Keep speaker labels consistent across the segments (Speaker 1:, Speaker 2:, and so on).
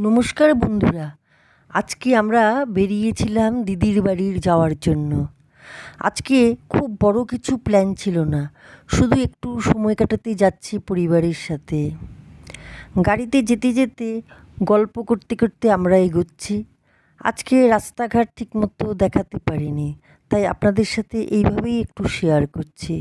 Speaker 1: নমস্কার বন্ধুরা। আজকে আমরা বেরিয়েছিলাম দিদির বাড়ির যাওয়ার জন্য। আজকে খুব বড় কিছু প্ল্যান ছিল না, শুধু একটু সময় কাটাতে যাচ্ছি পরিবারের সাথে। গাড়িতে যেতে যেতে গল্প করতে করতে আমরা এগোচ্ছি। আজকে রাস্তাঘাট ঠিকমতো দেখাতে পারিনি, তাই আপনাদের সাথে এইভাবেই একটু শেয়ার করছি।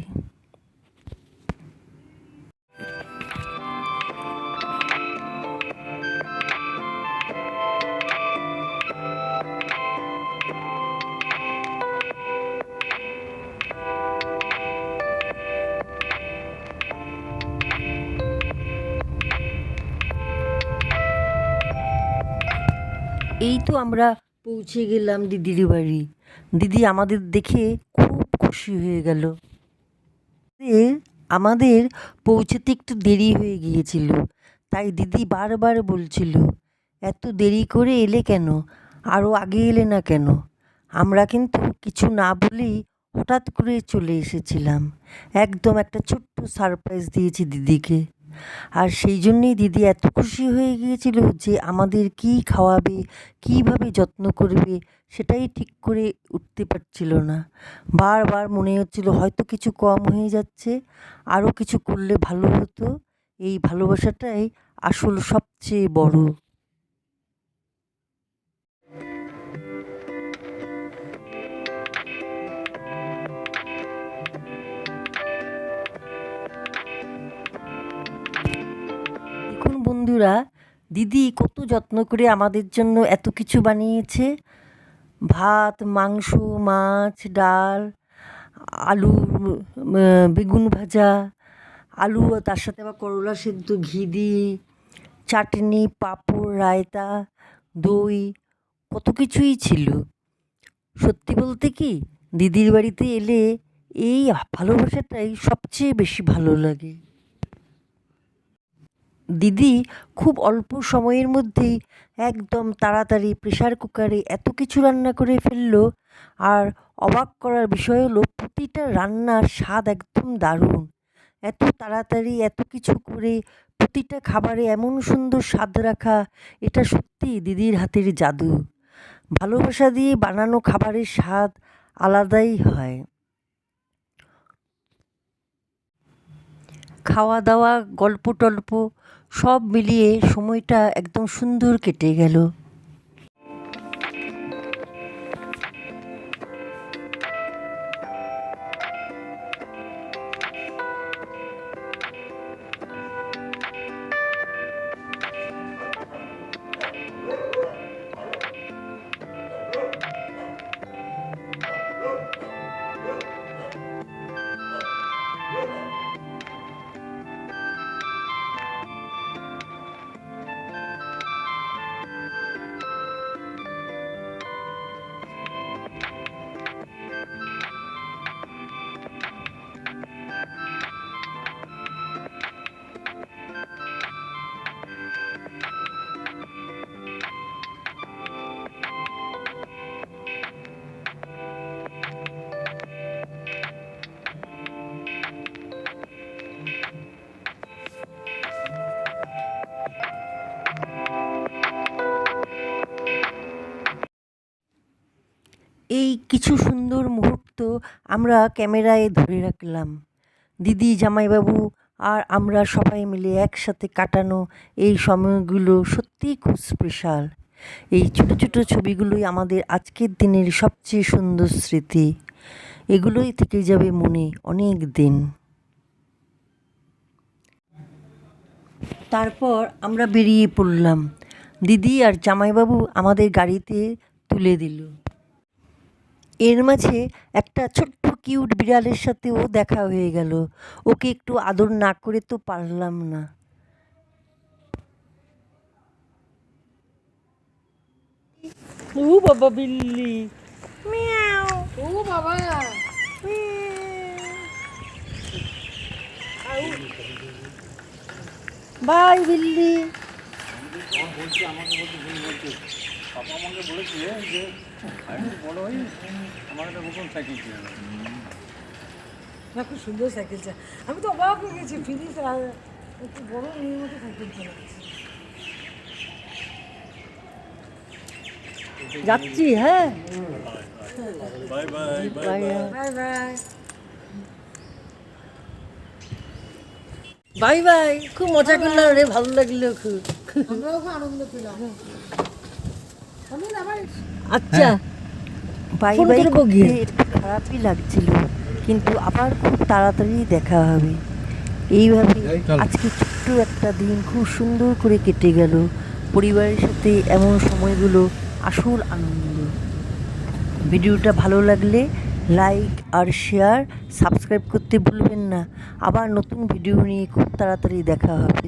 Speaker 1: এই তো আমরা পৌঁছে গেলাম দিদির বাড়ি। দিদি আমাদের দেখে খুব খুশি হয়ে গেল। আমাদের পৌঁছতে একটু দেরি হয়ে গিয়েছিল, তাই দিদি বারবার বলছিল, এত দেরি করে এলে কেন, আরও আগে এলে না কেন। আমরা কিন্তু কিছু না বলেই হঠাৎ করে চলে এসেছিলাম। একদম একটা ছোট্ট সারপ্রাইজ দিয়েছি দিদিকে। আর সেই জন্যেই দিদি এত খুশি হয়ে গিয়েছিল যে আমাদের কী খাওয়াবে, কীভাবে যত্ন করবে সেটাই ঠিক করে উঠতে পারছিল না। বারবার মনে হচ্ছিল হয়তো কিছু কম হয়ে যাচ্ছে, আরও কিছু করলে ভালো হতো। এই ভালোবাসাটাই আসল সবচেয়ে বড়। দেখুন বন্ধুরা, দিদি কত যত্ন করে আমাদের জন্য এত কিছু বানিয়েছে। ভাত, মাংস, মাছ, ডাল, আলু, বেগুন ভাজা, আলু ও তার সাথে আবার করলা সেদ্ধ ঘি দিয়ে, চাটনি, পাঁপড়, রায়তা, দই, কত কিছুই ছিল। সত্যি বলতে কি, দিদির বাড়িতে এলে এই ভালোবাসাটাই সবচেয়ে বেশি ভালো লাগে। দিদি খুব অল্প সময়ের মধ্যেই একদম তাড়াতাড়ি প্রেসার কুকারে এত কিছু রান্না করে ফেললো। আর অবাক করার বিষয় হলো প্রতিটা রান্নার স্বাদ একদম দারুণ। এত তাড়াতাড়ি এত কিছু করে প্রতিটা খাবারে এমন সুন্দর স্বাদ রাখা, এটা সত্যি দিদির হাতের জাদু। ভালোবাসা দিয়ে বানানো খাবারের স্বাদ আলাদাই হয়। খাওয়া দাওয়া, গল্প টল্প সব মিলিয়ে সময়টা একদম সুন্দর কেটে গেল। এই কিছু সুন্দর মুহূর্ত আমরা ক্যামেরায় ধরে রাখলাম। দিদি, জামাইবাবু আর আমরা সবাই মিলে একসাথে কাটানো এই সময়গুলো সত্যিই খুব স্পেশাল। এই ছোটো ছোটো ছবিগুলোই আমাদের আজকের দিনের সবচেয়ে সুন্দর স্মৃতি। এগুলোই থেকে যাবে মনে অনেক দিন। তারপর আমরা বেরিয়ে পড়লাম। দিদি আর জামাইবাবু আমাদের গাড়িতে তুলে দিল। এর মাঝে একটা ছোট্ট কিউট বিড়ালের সাথেও দেখা হয়ে গেল। ওকে একটু আদর না করে তো পারলাম না। ও বাবা বিল্লি, মিয়াও। ও বাবা, বাই বিল্লি।
Speaker 2: পাপা আমাকে বলেছিল যে আমি বড় হই আমার একটা নতুন সাইকেল কিনে দেবে।
Speaker 3: না, খুব সুন্দর সাইকেল চাই। আমি তো অবাক হয়ে গেছি, ফিরিস একটু বড় মেয়ের মতো সাইকেল চালাচ্ছি।
Speaker 1: যাচ্ছি, হ্যাঁ।
Speaker 2: Bye bye bye
Speaker 1: bye
Speaker 3: bye bye.
Speaker 1: Bye bye, খুব মজা করলাম রে, ভালো লাগলো খুব।
Speaker 3: আমরাও খুব আনন্দ পেলাম। আমি আবার
Speaker 1: আচ্ছা, বাই
Speaker 3: ফোন
Speaker 1: বাই
Speaker 3: করবো
Speaker 1: করতে
Speaker 3: গিয়ে।
Speaker 1: একটু খারাপই লাগছিল, কিন্তু আবার খুব তাড়াতাড়ি দেখা হবে। এইভাবে আজকে ছোট্ট একটা দিন খুব সুন্দর করে কেটে গেল। পরিবারের সাথে এমন সময়গুলো আসল আনন্দ। ভিডিওটা ভালো লাগলে লাইক আর শেয়ার, সাবস্ক্রাইব করতে ভুলবেন না। আবার নতুন ভিডিও নিয়ে খুব তাড়াতাড়ি দেখা হবে।